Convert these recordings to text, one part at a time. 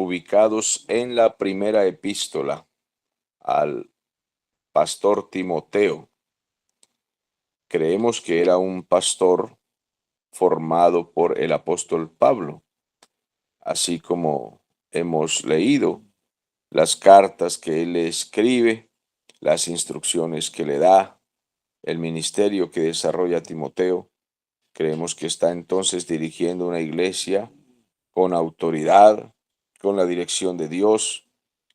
ubicados en la primera epístola al pastor Timoteo. Creemos que era un pastor formado por el apóstol Pablo, así como hemos leído las cartas que él le escribe, las instrucciones que le da, el ministerio que desarrolla Timoteo. Creemos que está entonces dirigiendo una iglesia con autoridad, con la dirección de Dios,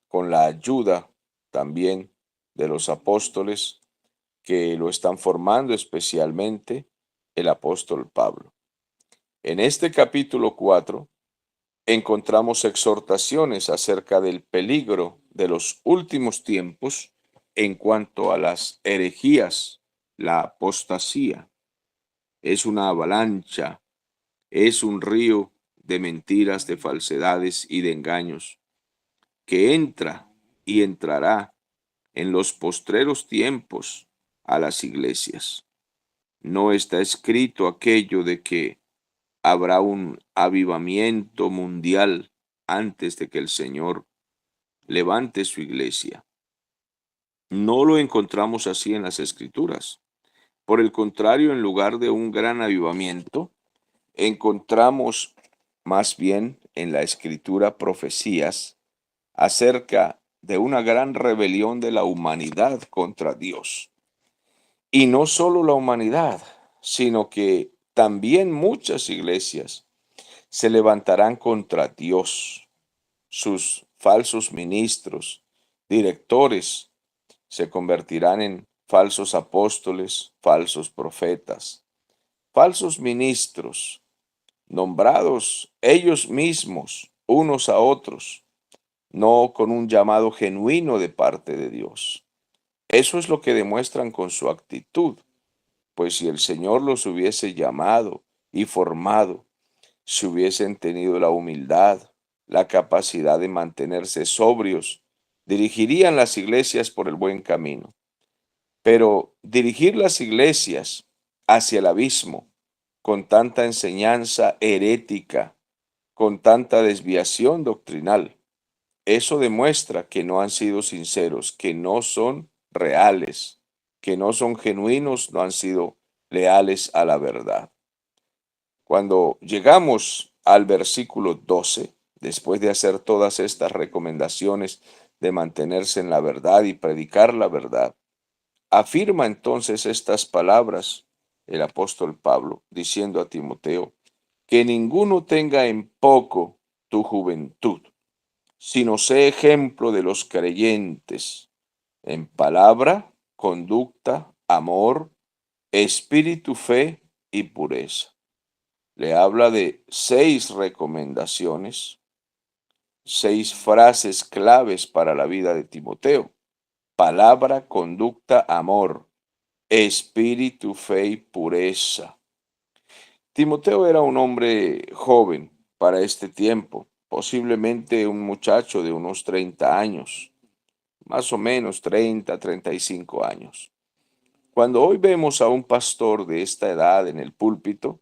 con la ayuda también de los apóstoles que lo están formando, especialmente el apóstol Pablo. En este capítulo 4 encontramos exhortaciones acerca del peligro de los últimos tiempos en cuanto a las herejías, la apostasía. Es una avalancha, es un río de mentiras, de falsedades y de engaños que entra y entrará en los postreros tiempos a las iglesias. No está escrito aquello de que habrá un avivamiento mundial antes de que el Señor levante su iglesia. No lo encontramos así en las Escrituras. Por el contrario, en lugar de un gran avivamiento, encontramos más bien en la Escritura profecías acerca de una gran rebelión de la humanidad contra Dios. Y no solo la humanidad, sino que también muchas iglesias se levantarán contra Dios. Sus falsos ministros, directores, se convertirán en falsos apóstoles, falsos profetas, falsos ministros, nombrados ellos mismos, unos a otros, no con un llamado genuino de parte de Dios. Eso es lo que demuestran con su actitud, pues si el Señor los hubiese llamado y formado, si hubiesen tenido la humildad, la capacidad de mantenerse sobrios, dirigirían las iglesias por el buen camino. Pero dirigir las iglesias hacia el abismo, con tanta enseñanza herética, con tanta desviación doctrinal, eso demuestra que no han sido sinceros, que no son reales, que no son genuinos, no han sido leales a la verdad. Cuando llegamos al versículo 12, después de hacer todas estas recomendaciones de mantenerse en la verdad y predicar la verdad, afirma entonces estas palabras el apóstol Pablo, diciendo a Timoteo, que ninguno tenga en poco tu juventud, sino sé ejemplo de los creyentes en palabra, conducta, amor, espíritu, fe y pureza. Le habla de 6 recomendaciones, 6 frases claves para la vida de Timoteo. Palabra, conducta, amor, espíritu, fe y pureza. Timoteo era un hombre joven para este tiempo, posiblemente un muchacho de unos 30 años, más o menos 30, 35 años. Cuando hoy vemos a un pastor de esta edad en el púlpito,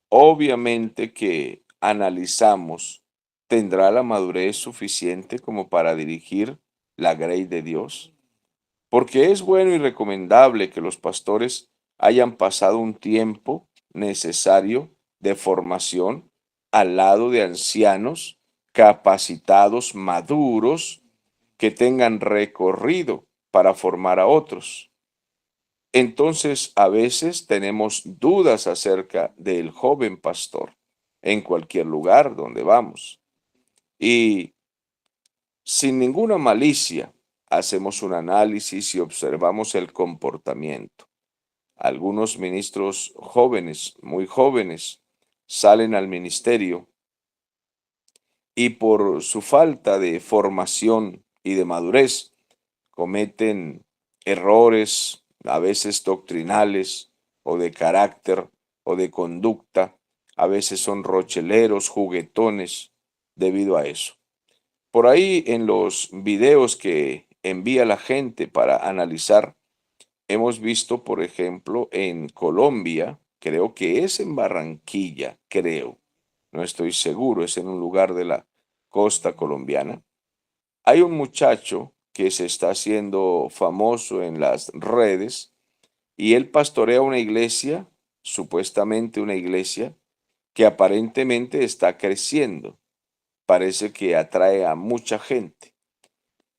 obviamente que analizamos, ¿tendrá la madurez suficiente como para dirigir la grey de Dios? Porque es bueno y recomendable que los pastores hayan pasado un tiempo necesario de formación al lado de ancianos capacitados, maduros, que tengan recorrido para formar a otros. Entonces, a veces tenemos dudas acerca del joven pastor en cualquier lugar donde vamos. Y sin ninguna malicia, hacemos un análisis y observamos el comportamiento. Algunos ministros jóvenes, muy jóvenes, salen al ministerio y por su falta de formación y de madurez cometen errores, a veces doctrinales o de carácter o de conducta. A veces son rocheleros, juguetones debido a eso. Por ahí en los videos que envía la gente para analizar, hemos visto, por ejemplo, en Colombia, creo que es en Barranquilla, creo, no estoy seguro, es en un lugar de la costa colombiana, hay un muchacho que se está haciendo famoso en las redes y él pastorea una iglesia, supuestamente una iglesia, que aparentemente está creciendo. Parece que atrae a mucha gente.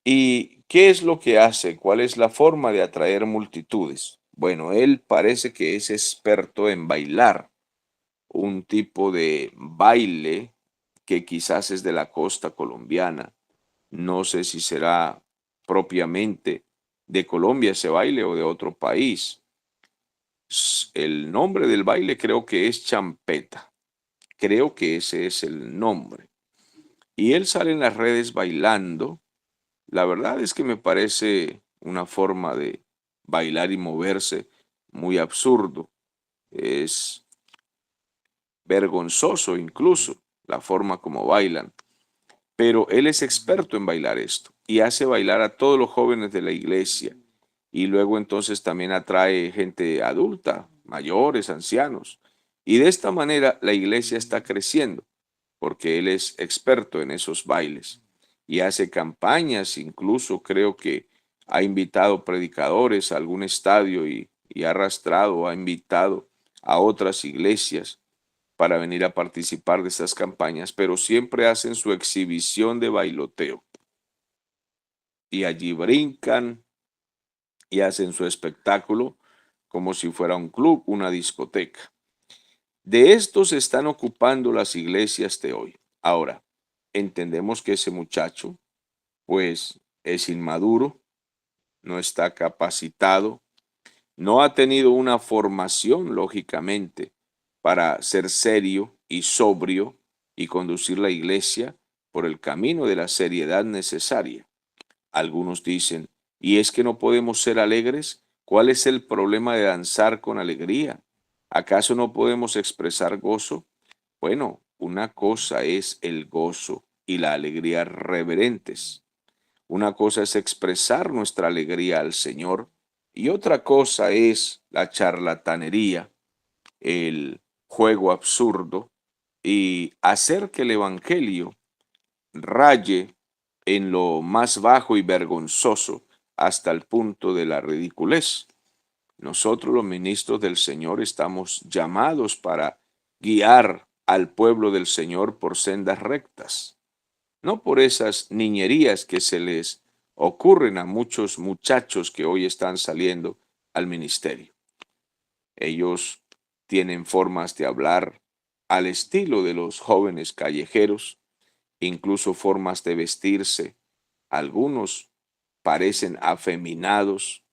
¿Y qué es lo que hace? ¿Cuál es la forma de atraer multitudes? Bueno, él parece que es experto en bailar, un tipo de baile que quizás es de la costa colombiana. No sé si será propiamente de Colombia ese baile o de otro país. El nombre del baile creo que es champeta. Creo que ese es el nombre. Y él sale en las redes bailando. La verdad es que me parece una forma de bailar y moverse muy absurdo. Es vergonzoso incluso la forma como bailan. Pero él es experto en bailar esto y hace bailar a todos los jóvenes de la iglesia. Y luego entonces también atrae gente adulta, mayores, ancianos. Y de esta manera la iglesia está creciendo porque él es experto en esos bailes y hace campañas, incluso creo que ha invitado predicadores a algún estadio y ha arrastrado, ha invitado a otras iglesias para venir a participar de estas campañas, pero siempre hacen su exhibición de bailoteo y allí brincan y hacen su espectáculo como si fuera un club, una discoteca. De esto se están ocupando las iglesias de hoy. Ahora, entendemos que ese muchacho, pues, es inmaduro, no está capacitado, no ha tenido una formación, lógicamente, para ser serio y sobrio y conducir la iglesia por el camino de la seriedad necesaria. Algunos dicen, ¿y es que no podemos ser alegres? ¿Cuál es el problema de danzar con alegría? ¿Acaso no podemos expresar gozo? Bueno, una cosa es el gozo y la alegría reverentes. Una cosa es expresar nuestra alegría al Señor y otra cosa es la charlatanería, el juego absurdo y hacer que el Evangelio raye en lo más bajo y vergonzoso hasta el punto de la ridiculez. Nosotros los ministros del Señor estamos llamados para guiar al pueblo del Señor por sendas rectas, no por esas niñerías que se les ocurren a muchos muchachos que hoy están saliendo al ministerio. Ellos tienen formas de hablar al estilo de los jóvenes callejeros, incluso formas de vestirse. Algunos parecen afeminados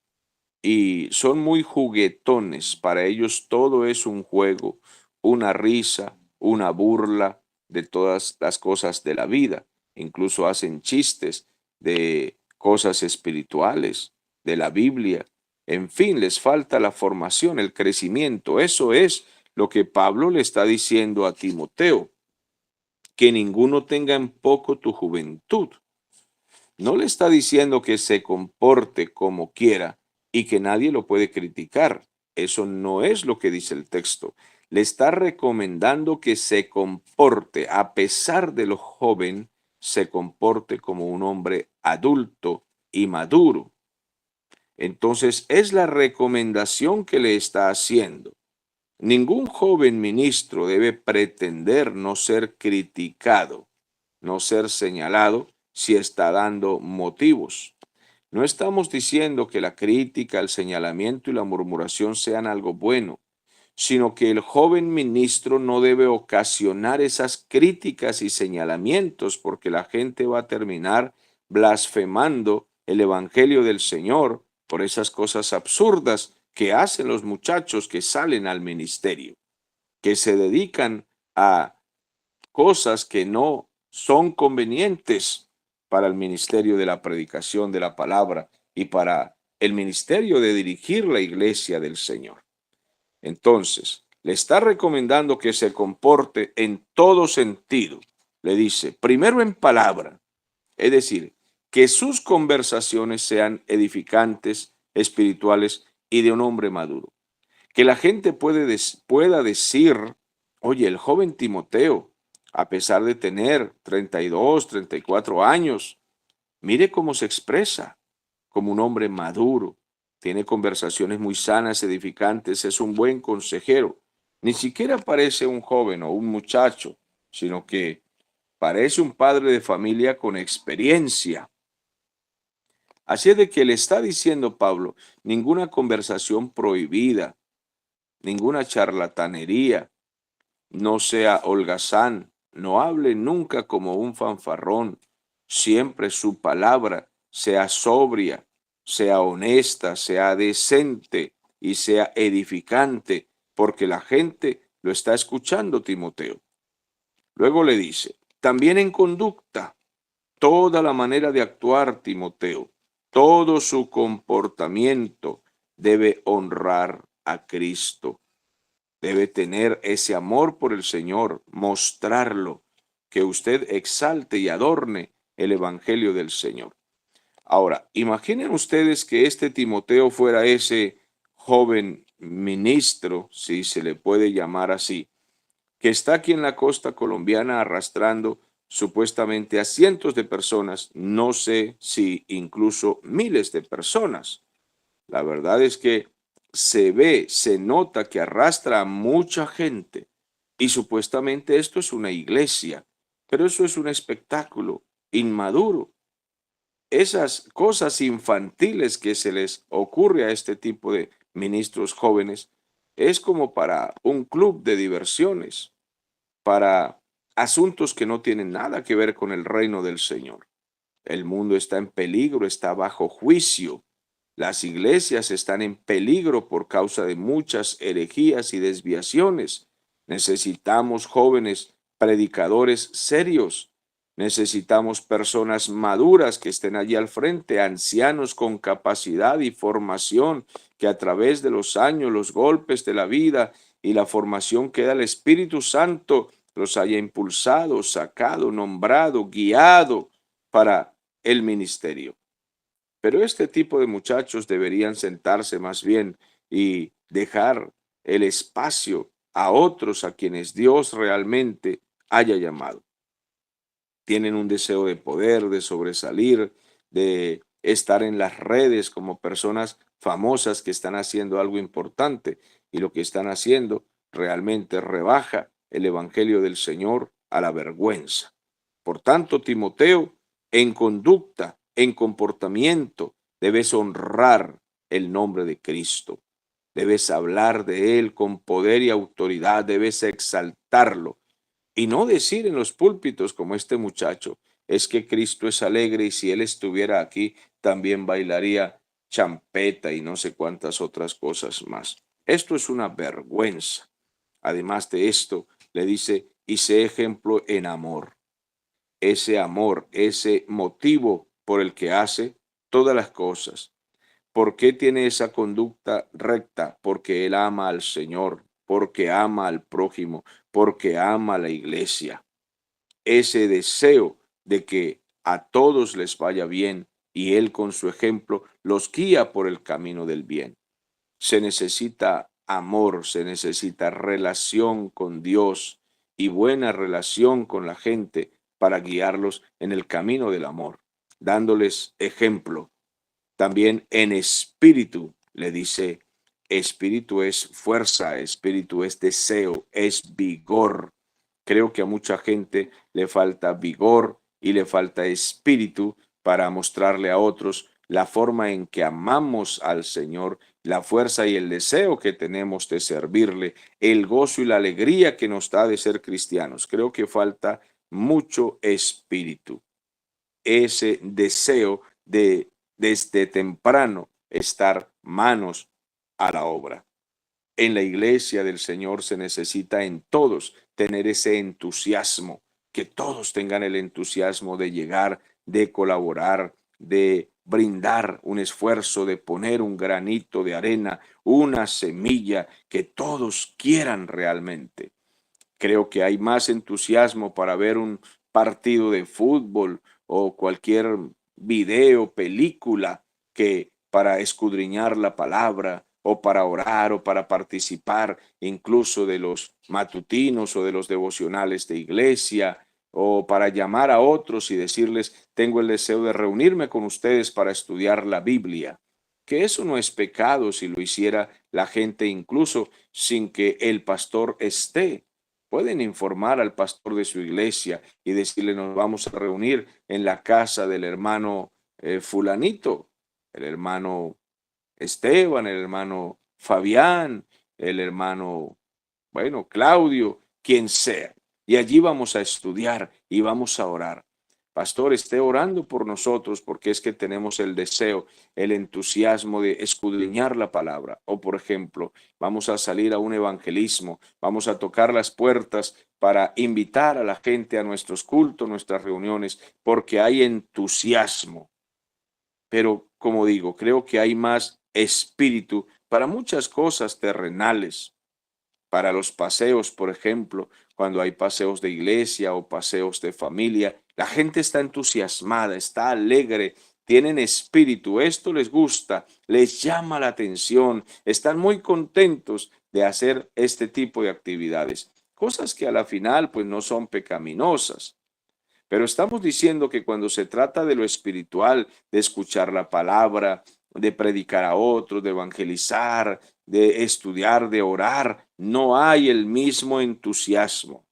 y son muy juguetones. Para ellos todo es un juego, una risa, una burla de todas las cosas de la vida. Incluso hacen chistes de cosas espirituales, de la Biblia. En fin, les falta la formación, el crecimiento. Eso es lo que Pablo le está diciendo a Timoteo, que ninguno tenga en poco tu juventud. No le está diciendo que se comporte como quiera y que nadie lo puede criticar. Eso no es lo que dice el texto. Le está recomendando que se comporte, a pesar de lo joven, se comporte como un hombre adulto y maduro. Entonces es la recomendación que le está haciendo. Ningún joven ministro debe pretender no ser criticado, no ser señalado si está dando motivos. No estamos diciendo que la crítica, el señalamiento y la murmuración sean algo bueno, sino que el joven ministro no debe ocasionar esas críticas y señalamientos porque la gente va a terminar blasfemando el evangelio del Señor por esas cosas absurdas que hacen los muchachos que salen al ministerio, que se dedican a cosas que no son convenientes para el ministerio de la predicación de la palabra y para el ministerio de dirigir la iglesia del Señor. Entonces, le está recomendando que se comporte en todo sentido. Le dice, primero en palabra, es decir, que sus conversaciones sean edificantes, espirituales y de un hombre maduro. Que la gente pueda decir, oye, el joven Timoteo, a pesar de tener 32, 34 años. Mire cómo se expresa, como un hombre maduro. Tiene conversaciones muy sanas, edificantes, es un buen consejero. Ni siquiera parece un joven o un muchacho, sino que parece un padre de familia con experiencia. Así es de que le está diciendo Pablo, ninguna conversación prohibida, ninguna charlatanería, no sea holgazán, no hable nunca como un fanfarrón, siempre su palabra sea sobria, sea honesta, sea decente y sea edificante, porque la gente lo está escuchando, Timoteo. Luego le dice, también en conducta, toda la manera de actuar, Timoteo, todo su comportamiento debe honrar a Cristo. Debe tener ese amor por el Señor, mostrarlo, que usted exalte y adorne el Evangelio del Señor. Ahora, imaginen ustedes que este Timoteo fuera ese joven ministro, si se le puede llamar así, que está aquí en la costa colombiana arrastrando supuestamente a cientos de personas, no sé si incluso miles de personas. La verdad es que se ve, se nota que arrastra a mucha gente y supuestamente esto es una iglesia, pero eso es un espectáculo inmaduro. Esas cosas infantiles que se les ocurre a este tipo de ministros jóvenes es como para un club de diversiones, para asuntos que no tienen nada que ver con el reino del Señor. El mundo está en peligro, está bajo juicio. Las iglesias están en peligro por causa de muchas herejías y desviaciones. Necesitamos jóvenes predicadores serios. Necesitamos personas maduras que estén allí al frente, ancianos con capacidad y formación, que a través de los años, los golpes de la vida y la formación que da el Espíritu Santo los haya impulsado, sacado, nombrado, guiado para el ministerio. Pero este tipo de muchachos deberían sentarse más bien y dejar el espacio a otros a quienes Dios realmente haya llamado. Tienen un deseo de poder, de sobresalir, de estar en las redes como personas famosas que están haciendo algo importante y lo que están haciendo realmente rebaja el Evangelio del Señor a la vergüenza. Por tanto, Timoteo, en conducta, en comportamiento, debes honrar el nombre de Cristo. Debes hablar de Él con poder y autoridad, debes exaltarlo y no decir en los púlpitos como este muchacho, es que Cristo es alegre y si Él estuviera aquí también bailaría champeta y no sé cuántas otras cosas más. Esto es una vergüenza. Además de esto, le dice, y sé ejemplo en amor. Ese amor, ese motivo por el que hace todas las cosas. ¿Por qué tiene esa conducta recta? Porque él ama al Señor, porque ama al prójimo, porque ama a la iglesia. Ese deseo de que a todos les vaya bien y él con su ejemplo los guía por el camino del bien. Se necesita amor, se necesita relación con Dios y buena relación con la gente para guiarlos en el camino del amor, dándoles ejemplo. También en espíritu, le dice, espíritu es fuerza, espíritu es deseo, es vigor. Creo que a mucha gente le falta vigor y le falta espíritu para mostrarle a otros la forma en que amamos al Señor, la fuerza y el deseo que tenemos de servirle, el gozo y la alegría que nos da de ser cristianos. Creo que falta mucho espíritu, ese deseo de desde temprano estar manos a la obra. En la iglesia del Señor se necesita en todos tener ese entusiasmo, que todos tengan el entusiasmo de llegar, de colaborar, de brindar un esfuerzo, de poner un granito de arena, una semilla que todos quieran realmente. Creo que hay más entusiasmo para ver un partido de fútbol o cualquier video, película, que para escudriñar la palabra o para orar o para participar incluso de los matutinos o de los devocionales de iglesia, o para llamar a otros y decirles, tengo el deseo de reunirme con ustedes para estudiar la Biblia. Que eso no es pecado si lo hiciera la gente incluso sin que el pastor esté. Pueden informar al pastor de su iglesia y decirle, nos vamos a reunir en la casa del hermano fulanito, el hermano Esteban, el hermano Fabián, el hermano, bueno, Claudio, quien sea. Y allí vamos a estudiar y vamos a orar. Pastor, esté orando por nosotros porque es que tenemos el deseo, el entusiasmo de escudriñar la palabra. O, por ejemplo, vamos a salir a un evangelismo, vamos a tocar las puertas para invitar a la gente a nuestros cultos, nuestras reuniones, porque hay entusiasmo. Pero, como digo, creo que hay más espíritu para muchas cosas terrenales, para los paseos, por ejemplo, cuando hay paseos de iglesia o paseos de familia, la gente está entusiasmada, está alegre, tienen espíritu, esto les gusta, les llama la atención, están muy contentos de hacer este tipo de actividades, cosas que a la final pues no son pecaminosas. Pero estamos diciendo que cuando se trata de lo espiritual, de escuchar la palabra, de predicar a otros, de evangelizar, de estudiar, de orar, no hay el mismo entusiasmo.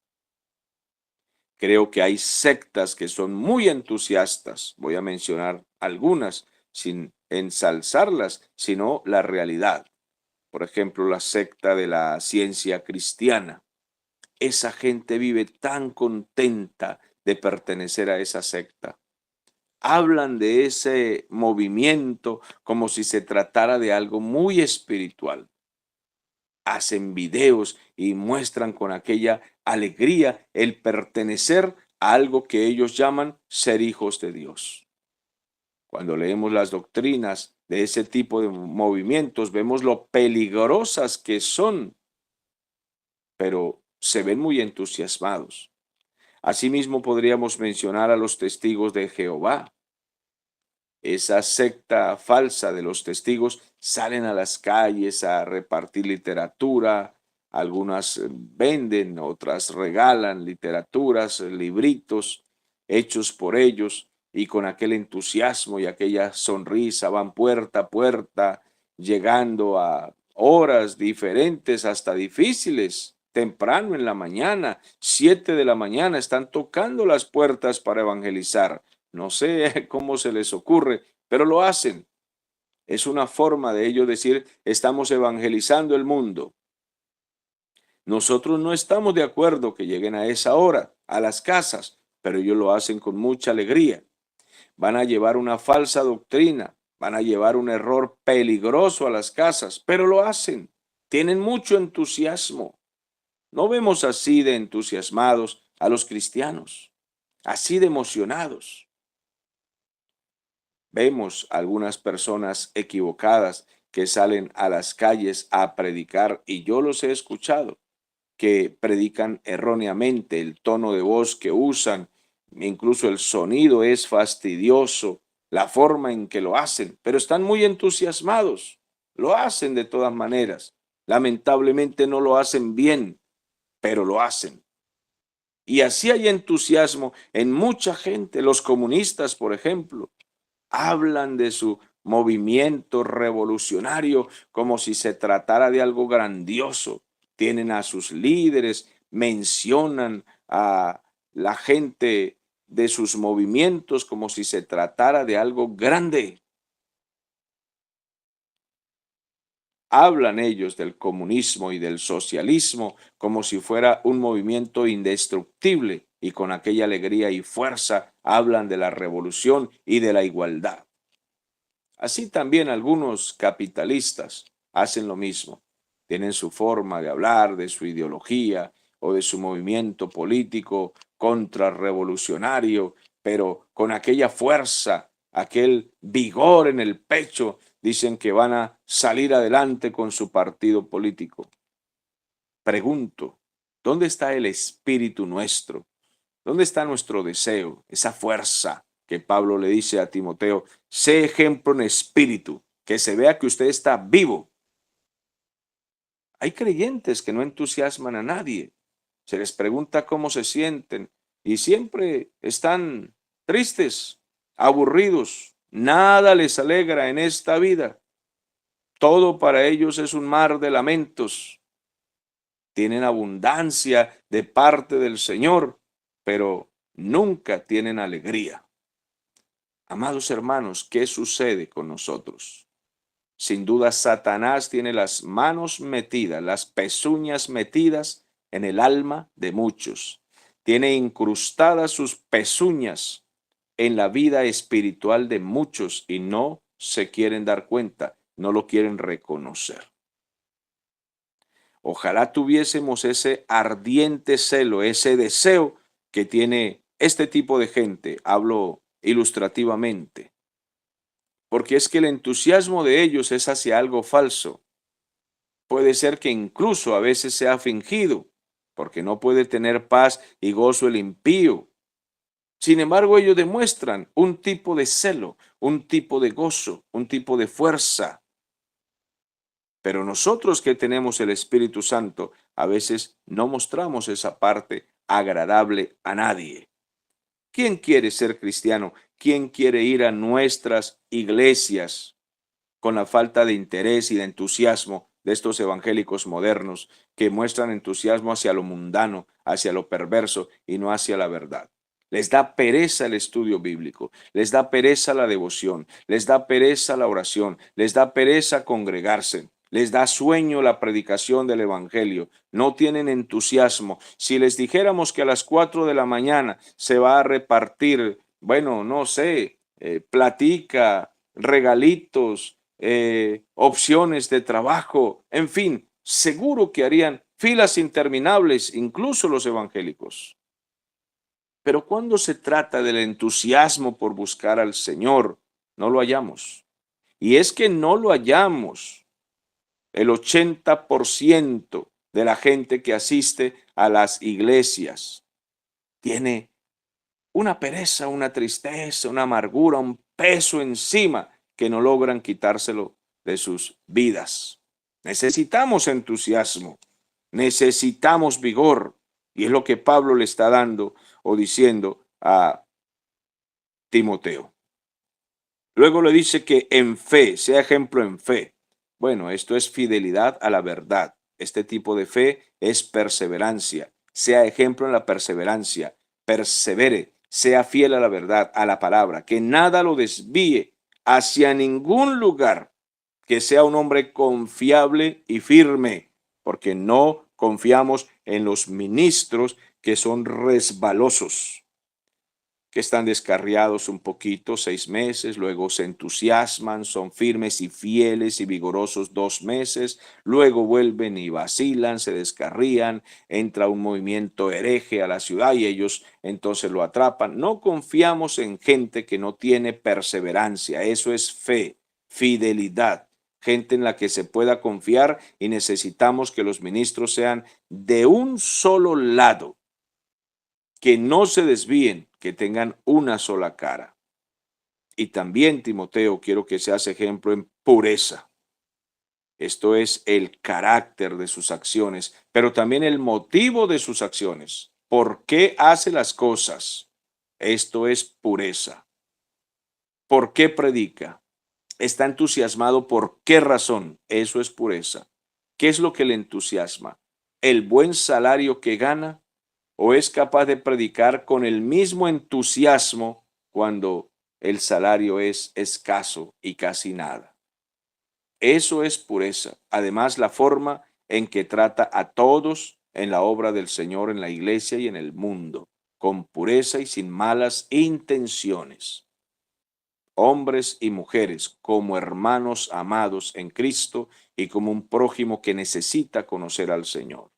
Creo que hay sectas que son muy entusiastas. Voy a mencionar algunas sin ensalzarlas, sino la realidad. Por ejemplo, la secta de la ciencia cristiana. Esa gente vive tan contenta de pertenecer a esa secta. Hablan de ese movimiento como si se tratara de algo muy espiritual. Hacen videos y muestran con aquella alegría el pertenecer a algo que ellos llaman ser hijos de Dios. Cuando leemos las doctrinas de ese tipo de movimientos, vemos lo peligrosas que son, pero se ven muy entusiasmados. Asimismo, podríamos mencionar a los testigos de Jehová. Esa secta falsa de los testigos salen a las calles a repartir literatura, algunas venden, otras regalan literaturas, libritos hechos por ellos y con aquel entusiasmo y aquella sonrisa van puerta a puerta, llegando a horas diferentes, hasta difíciles. Temprano en la mañana, 7 de la mañana, están tocando las puertas para evangelizar. No sé cómo se les ocurre, pero lo hacen. Es una forma de ellos decir, estamos evangelizando el mundo. Nosotros no estamos de acuerdo que lleguen a esa hora a las casas, pero ellos lo hacen con mucha alegría. Van a llevar una falsa doctrina, van a llevar un error peligroso a las casas, pero lo hacen. Tienen mucho entusiasmo. No vemos así de entusiasmados a los cristianos, así de emocionados. Vemos algunas personas equivocadas que salen a las calles a predicar y yo los he escuchado, que predican erróneamente, el tono de voz que usan, incluso el sonido es fastidioso, la forma en que lo hacen, pero están muy entusiasmados, lo hacen de todas maneras. Lamentablemente no lo hacen bien, pero lo hacen. Y así hay entusiasmo en mucha gente, los comunistas, por ejemplo hablan de su movimiento revolucionario como si se tratara de algo grandioso. Tienen a sus líderes, mencionan a la gente de sus movimientos como si se tratara de algo grande. Hablan ellos del comunismo y del socialismo como si fuera un movimiento indestructible y con aquella alegría y fuerza hablan de la revolución y de la igualdad. Así también algunos capitalistas hacen lo mismo. Tienen su forma de hablar, de su ideología o de su movimiento político contrarrevolucionario, pero con aquella fuerza, aquel vigor en el pecho, dicen que van a salir adelante con su partido político. Pregunto, ¿dónde está el espíritu nuestro? ¿Dónde está nuestro deseo, esa fuerza que Pablo le dice a Timoteo? Sé ejemplo en espíritu, que se vea que usted está vivo. Hay creyentes que no entusiasman a nadie. Se les pregunta cómo se sienten y siempre están tristes, aburridos. Nada les alegra en esta vida. Todo para ellos es un mar de lamentos. Tienen abundancia de parte del Señor, pero nunca tienen alegría. Amados hermanos, ¿qué sucede con nosotros? Sin duda, Satanás tiene las manos metidas, las pezuñas metidas en el alma de muchos. Tiene incrustadas sus pezuñas en la vida espiritual de muchos y no se quieren dar cuenta, no lo quieren reconocer. Ojalá tuviésemos ese ardiente celo, ese deseo que tiene este tipo de gente, hablo ilustrativamente, porque es que el entusiasmo de ellos es hacia algo falso. Puede ser que incluso a veces sea fingido, porque no puede tener paz y gozo el impío. Sin embargo, ellos demuestran un tipo de celo, un tipo de gozo, un tipo de fuerza. Pero nosotros que tenemos el Espíritu Santo, a veces no mostramos esa parte agradable a nadie. ¿Quién quiere ser cristiano? ¿Quién quiere ir a nuestras iglesias con la falta de interés y de entusiasmo de estos evangélicos modernos que muestran entusiasmo hacia lo mundano, hacia lo perverso y no hacia la verdad? Les da pereza el estudio bíblico, les da pereza la devoción, les da pereza la oración, les da pereza congregarse, les da sueño la predicación del evangelio, no tienen entusiasmo. Si les dijéramos que a las 4 de la mañana se va a repartir, bueno, no sé, platica, regalitos, opciones de trabajo, en fin, seguro que harían filas interminables, incluso los evangélicos. Pero cuando se trata del entusiasmo por buscar al Señor, no lo hallamos. Y es que no lo hallamos. El 80% de la gente que asiste a las iglesias tiene una pereza, una tristeza, una amargura, un peso encima que no logran quitárselo de sus vidas. Necesitamos entusiasmo, necesitamos vigor, y es lo que Pablo le está dando o diciendo a Timoteo. Luego le dice que en fe, sea ejemplo en fe. Bueno, esto es fidelidad a la verdad. Este tipo de fe es perseverancia. Sea ejemplo en la perseverancia. Persevere, sea fiel a la verdad, a la palabra. Que nada lo desvíe hacia ningún lugar. Que sea un hombre confiable y firme, porque no confiamos en los ministros que son resbalosos, que están descarriados un poquito, 6 meses, luego se entusiasman, son firmes y fieles y vigorosos 2 meses, luego vuelven y vacilan, se descarrían, entra un movimiento hereje a la ciudad y ellos entonces lo atrapan. No confiamos en gente que no tiene perseverancia, eso es fe, fidelidad, gente en la que se pueda confiar, y necesitamos que los ministros sean de un solo lado, que no se desvíen, que tengan una sola cara. Y también, Timoteo, quiero que seas ejemplo en pureza. Esto es el carácter de sus acciones, pero también el motivo de sus acciones. ¿Por qué hace las cosas? Esto es pureza. ¿Por qué predica? ¿Está entusiasmado por qué razón? Eso es pureza. ¿Qué es lo que le entusiasma? ¿El buen salario que gana? ¿O es capaz de predicar con el mismo entusiasmo cuando el salario es escaso y casi nada? Eso es pureza. Además, la forma en que trata a todos en la obra del Señor, en la iglesia y en el mundo, con pureza y sin malas intenciones. Hombres y mujeres como hermanos amados en Cristo y como un prójimo que necesita conocer al Señor.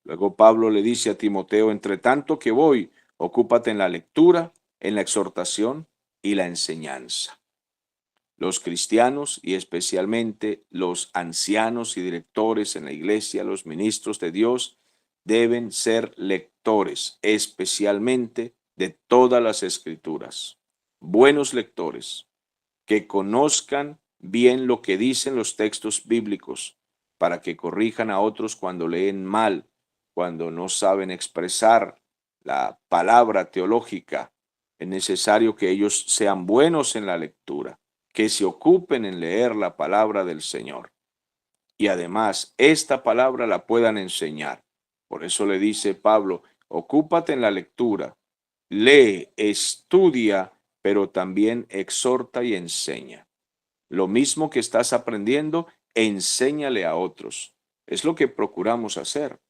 Luego Pablo le dice a Timoteo: entre tanto que voy, ocúpate en la lectura, en la exhortación y la enseñanza. Los cristianos, y especialmente los ancianos y directores en la iglesia, los ministros de Dios, deben ser lectores, especialmente de todas las escrituras. Buenos lectores, que conozcan bien lo que dicen los textos bíblicos, para que corrijan a otros cuando leen mal, cuando no saben expresar la palabra teológica. Es necesario que ellos sean buenos en la lectura, que se ocupen en leer la palabra del Señor. Y además, esta palabra la puedan enseñar. Por eso le dice Pablo, ocúpate en la lectura, lee, estudia, pero también exhorta y enseña. Lo mismo que estás aprendiendo, enséñale a otros. Es lo que procuramos hacer.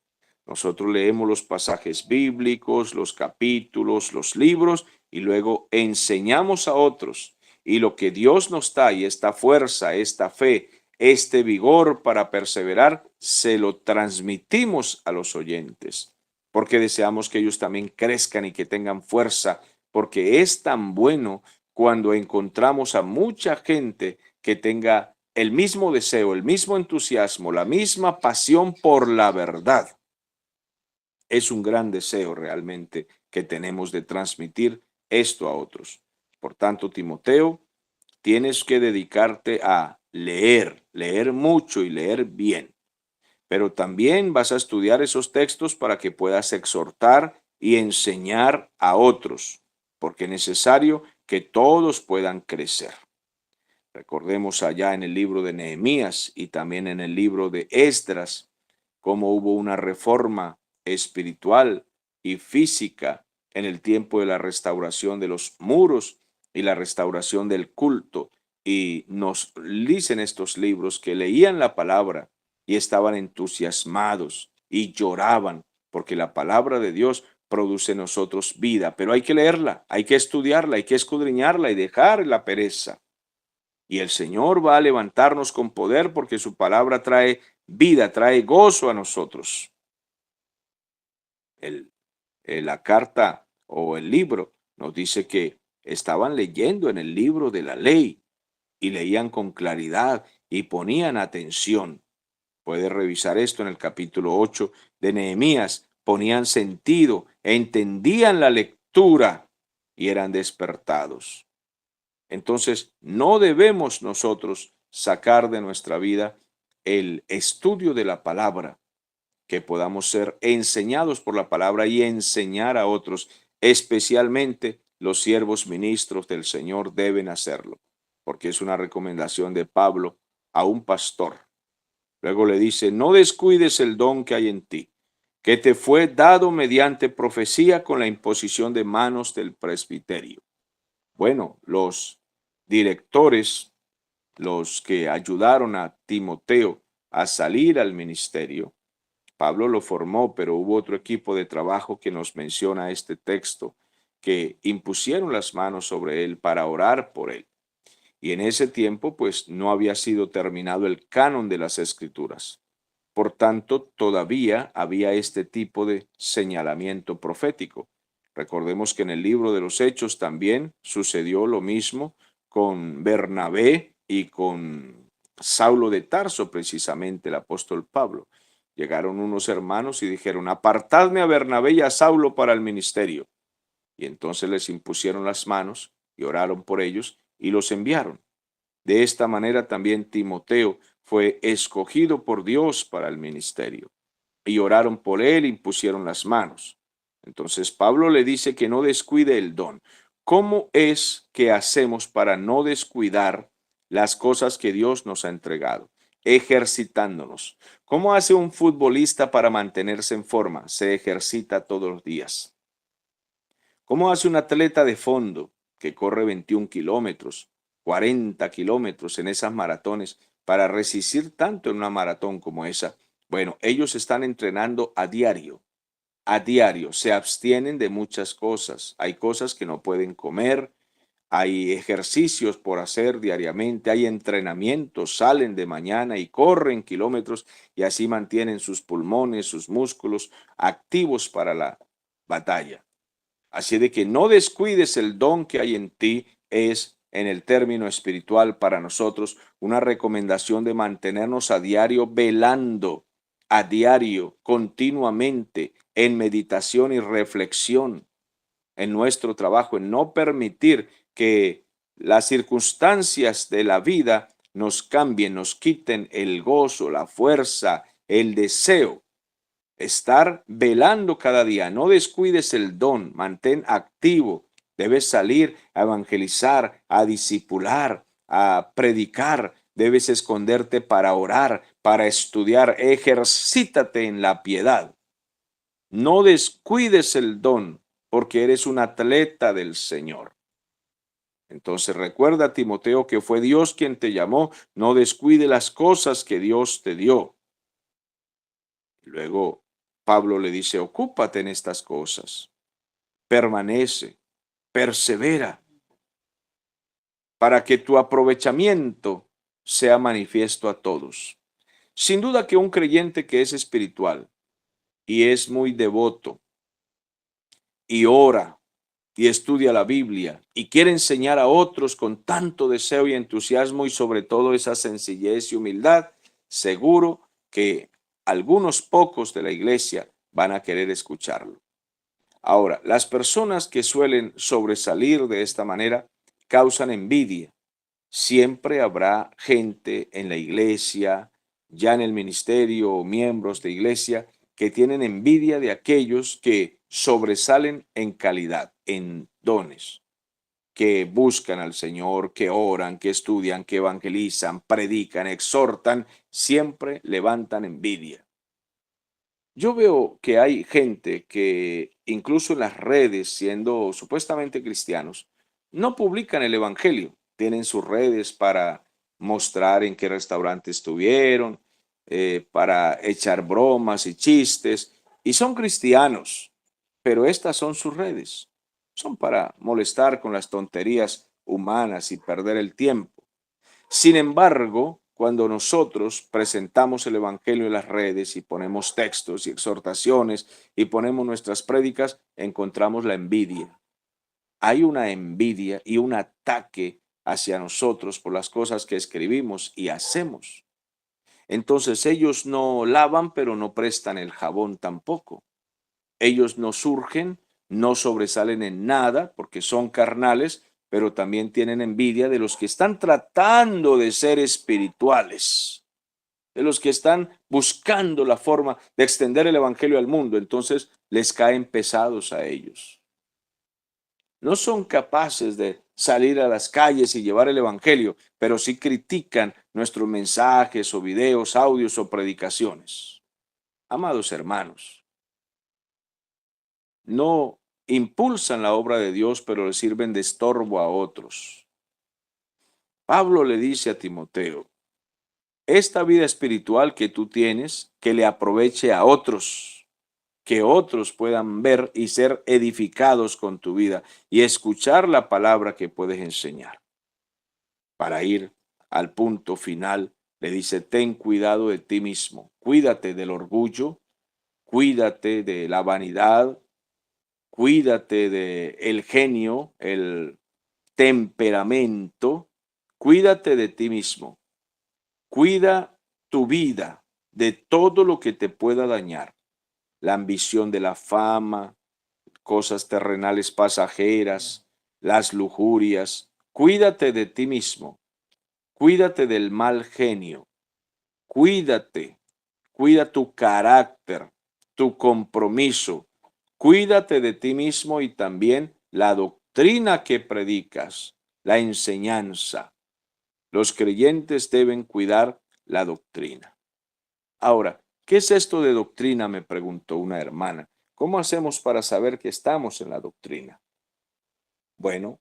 Nosotros leemos los pasajes bíblicos, los capítulos, los libros y luego enseñamos a otros. Y lo que Dios nos da y esta fuerza, esta fe, este vigor para perseverar, se lo transmitimos a los oyentes, porque deseamos que ellos también crezcan y que tengan fuerza, porque es tan bueno cuando encontramos a mucha gente que tenga el mismo deseo, el mismo entusiasmo, la misma pasión por la verdad. Es un gran deseo realmente que tenemos de transmitir esto a otros. Por tanto, Timoteo, tienes que dedicarte a leer, leer mucho y leer bien. Pero también vas a estudiar esos textos para que puedas exhortar y enseñar a otros, porque es necesario que todos puedan crecer. Recordemos allá en el libro de Nehemías y también en el libro de Esdras, cómo hubo una reforma espiritual y física en el tiempo de la restauración de los muros y la restauración del culto. Y nos dicen estos libros que leían la palabra y estaban entusiasmados y lloraban porque la palabra de Dios produce en nosotros vida, pero hay que leerla, hay que estudiarla, hay que escudriñarla y dejar la pereza. Y el Señor va a levantarnos con poder porque su palabra trae vida, trae gozo a nosotros. La carta o el libro nos dice que estaban leyendo en el libro de la ley y leían con claridad y ponían atención. Puede revisar esto en el capítulo 8 de Nehemías. Ponían sentido, entendían la lectura y eran despertados. Entonces, no debemos nosotros sacar de nuestra vida el estudio de la palabra, que podamos ser enseñados por la palabra y enseñar a otros, especialmente los siervos ministros del Señor deben hacerlo, porque es una recomendación de Pablo a un pastor. Luego le dice, no descuides el don que hay en ti, que te fue dado mediante profecía con la imposición de manos del presbiterio. Bueno, los directores, los que ayudaron a Timoteo a salir al ministerio, Pablo lo formó, pero hubo otro equipo de trabajo que nos menciona este texto, que impusieron las manos sobre él para orar por él. Y en ese tiempo, pues no había sido terminado el canon de las escrituras. Por tanto, todavía había este tipo de señalamiento profético. Recordemos que en el libro de los Hechos también sucedió lo mismo con Bernabé y con Saulo de Tarso, precisamente el apóstol Pablo. Llegaron unos hermanos y dijeron, apartadme a Bernabé y a Saulo para el ministerio. Y entonces les impusieron las manos y oraron por ellos y los enviaron. De esta manera también Timoteo fue escogido por Dios para el ministerio. Y oraron por él, impusieron las manos. Entonces Pablo le dice que no descuide el don. ¿Cómo es que hacemos para no descuidar las cosas que Dios nos ha entregado? Ejercitándonos. ¿Cómo hace un futbolista para mantenerse en forma? Se ejercita todos los días. ¿Cómo hace un atleta de fondo que corre 21 kilómetros, 40 kilómetros en esas maratones para resistir tanto en una maratón como esa? Bueno, ellos están entrenando a diario, se abstienen de muchas cosas. Hay cosas que no pueden comer, hay ejercicios por hacer diariamente, hay entrenamientos, salen de mañana y corren kilómetros y así mantienen sus pulmones, sus músculos activos para la batalla. Así de que no descuides el don que hay en ti, es en el término espiritual para nosotros una recomendación de mantenernos a diario velando, a diario, continuamente, en meditación y reflexión en nuestro trabajo, en no permitir que las circunstancias de la vida nos cambien, nos quiten el gozo, la fuerza, el deseo. Estar velando cada día. No descuides el don, mantén activo. Debes salir a evangelizar, a discipular, a predicar. Debes esconderte para orar, para estudiar. Ejercítate en la piedad. No descuides el don, porque eres un atleta del Señor. Entonces recuerda, Timoteo, que fue Dios quien te llamó. No descuide las cosas que Dios te dio. Luego Pablo le dice, ocúpate en estas cosas, permanece, persevera, para que tu aprovechamiento sea manifiesto a todos. Sin duda que un creyente que es espiritual y es muy devoto y ora y estudia la Biblia y quiere enseñar a otros con tanto deseo y entusiasmo y sobre todo esa sencillez y humildad, seguro que algunos pocos de la iglesia van a querer escucharlo. Ahora, las personas que suelen sobresalir de esta manera causan envidia. Siempre habrá gente en la iglesia, ya en el ministerio o miembros de iglesia que tienen envidia de aquellos que sobresalen en calidad, en dones, que buscan al Señor, que oran, que estudian, que evangelizan, predican, exhortan, siempre levantan envidia. Yo veo que hay gente que incluso en las redes, siendo supuestamente cristianos, no publican el evangelio. Tienen sus redes para mostrar en qué restaurante estuvieron, para echar bromas y chistes, y son cristianos, pero estas son sus redes. Son para molestar con las tonterías humanas y perder el tiempo. Sin embargo, cuando nosotros presentamos el Evangelio en las redes y ponemos textos y exhortaciones y ponemos nuestras prédicas, encontramos la envidia. Hay una envidia y un ataque hacia nosotros por las cosas que escribimos y hacemos. Entonces ellos no lavan, pero no prestan el jabón tampoco. Ellos no surgen, no sobresalen en nada porque son carnales, pero también tienen envidia de los que están tratando de ser espirituales, de los que están buscando la forma de extender el evangelio al mundo. Entonces les caen pesados a ellos. No son capaces de salir a las calles y llevar el evangelio, pero sí critican nuestros mensajes o videos, audios o predicaciones. Amados hermanos, no impulsan la obra de Dios, pero le sirven de estorbo a otros. Pablo le dice a Timoteo, esta vida espiritual que tú tienes, que le aproveche a otros, que otros puedan ver y ser edificados con tu vida y escuchar la palabra que puedes enseñar. Para ir al punto final, le dice, ten cuidado de ti mismo, cuídate del orgullo, cuídate de la vanidad, cuídate del genio, el temperamento, cuídate de ti mismo, cuida tu vida de todo lo que te pueda dañar, la ambición de la fama, cosas terrenales pasajeras, las lujurias, cuídate de ti mismo, cuídate del mal genio, cuídate, cuida tu carácter, tu compromiso, cuídate de ti mismo y también la doctrina que predicas, la enseñanza. Los creyentes deben cuidar la doctrina. Ahora, ¿qué es esto de doctrina?, me preguntó una hermana. ¿Cómo hacemos para saber que estamos en la doctrina? Bueno,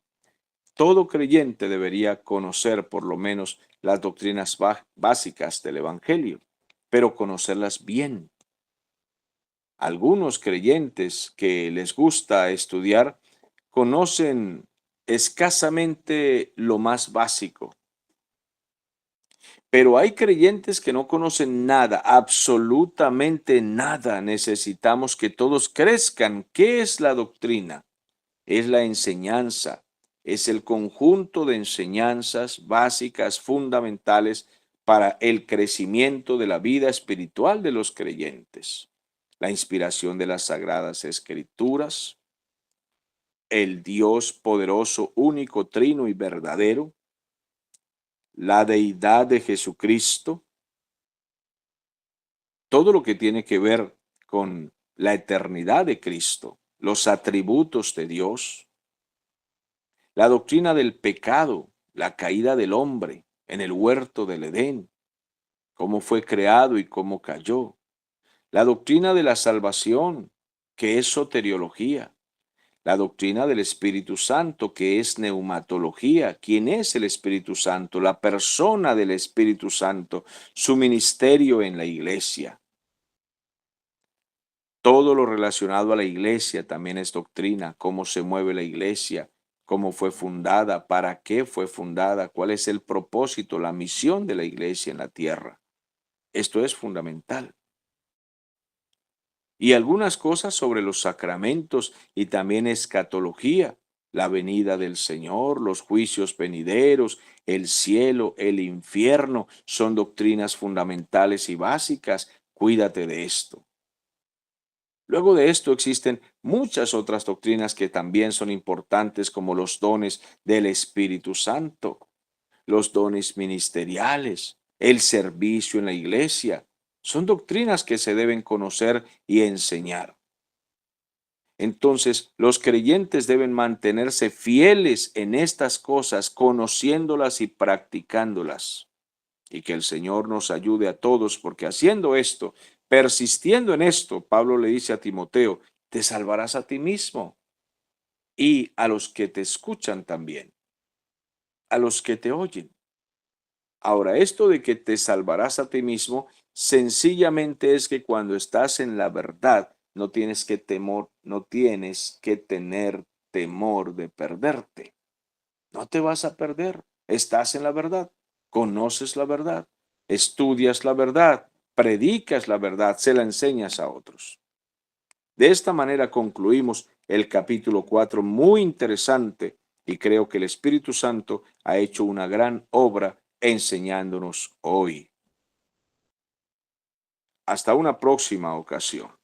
todo creyente debería conocer por lo menos las doctrinas básicas del Evangelio, pero conocerlas bien. Algunos creyentes que les gusta estudiar conocen escasamente lo más básico, pero hay creyentes que no conocen nada, absolutamente nada. Necesitamos que todos crezcan. ¿Qué es la doctrina? Es la enseñanza, es el conjunto de enseñanzas básicas, fundamentales para el crecimiento de la vida espiritual de los creyentes. La inspiración de las Sagradas Escrituras, el Dios poderoso, único, trino y verdadero, la deidad de Jesucristo, todo lo que tiene que ver con la eternidad de Cristo, los atributos de Dios, la doctrina del pecado, la caída del hombre en el huerto del Edén, cómo fue creado y cómo cayó, la doctrina de la salvación, que es soteriología, la doctrina del Espíritu Santo, que es neumatología. ¿Quién es el Espíritu Santo? La persona del Espíritu Santo, su ministerio en la iglesia. Todo lo relacionado a la iglesia también es doctrina, cómo se mueve la iglesia, cómo fue fundada, para qué fue fundada, cuál es el propósito, la misión de la iglesia en la tierra. Esto es fundamental. Y algunas cosas sobre los sacramentos y también escatología, la venida del Señor, los juicios venideros, el cielo, el infierno, son doctrinas fundamentales y básicas. Cuídate de esto. Luego de esto existen muchas otras doctrinas que también son importantes, como los dones del Espíritu Santo, los dones ministeriales, el servicio en la iglesia. Son doctrinas que se deben conocer y enseñar. Entonces, los creyentes deben mantenerse fieles en estas cosas, conociéndolas y practicándolas. Y que el Señor nos ayude a todos, porque haciendo esto, persistiendo en esto, Pablo le dice a Timoteo, te salvarás a ti mismo y a los que te escuchan también, a los que te oyen. Ahora, esto de que te salvarás a ti mismo, sencillamente es que cuando estás en la verdad, no tienes que tener temor de perderte. No te vas a perder. Estás en la verdad, conoces la verdad, estudias la verdad, predicas la verdad, se la enseñas a otros. De esta manera concluimos el capítulo 4, muy interesante, y creo que el Espíritu Santo ha hecho una gran obra enseñándonos hoy. Hasta una próxima ocasión.